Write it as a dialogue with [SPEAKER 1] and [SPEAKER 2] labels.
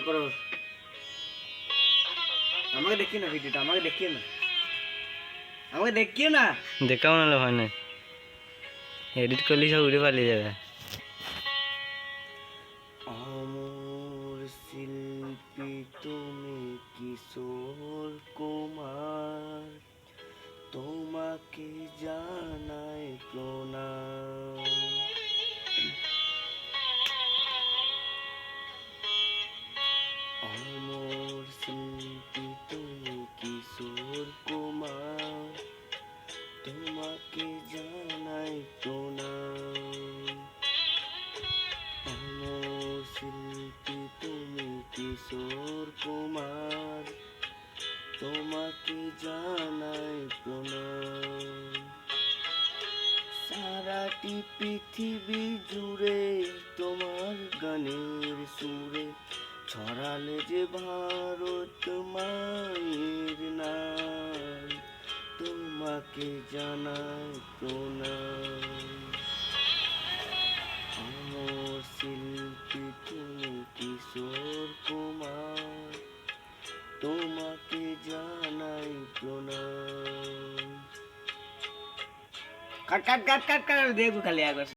[SPEAKER 1] করো, আমাকে দেখিও না ভিডিওটা, আমাকে দেখিও না, আমাকে দেখিও না।
[SPEAKER 2] দেখাও নাহলে হয় না, এডিট করলে সব উড়ে পালিয়ে যাবে।
[SPEAKER 1] অমর শিল্পী তুমি কিশোর কুমার, তোমাকে জানাই প্রণাম। অমর শিল্পী তুমি কিশোর কুমার, তোমাকে জানাই প্রণাম। অমর শিল্পী তুমি কিশোর কুমার, তোমাকে জানাই প্রণাম। সারাটি পৃথিবী জুড়ে তোমার গানের সুরে ছড়ালে যে ভারত মায়ের নাম, তোমাকে জানাই প্রণাম। অমর শিল্পী তুমি কিশোর কুমার, তোমাকে জানাই প্রণাম। কাট কাট কাট কাট কাট দেখো খালি একবার।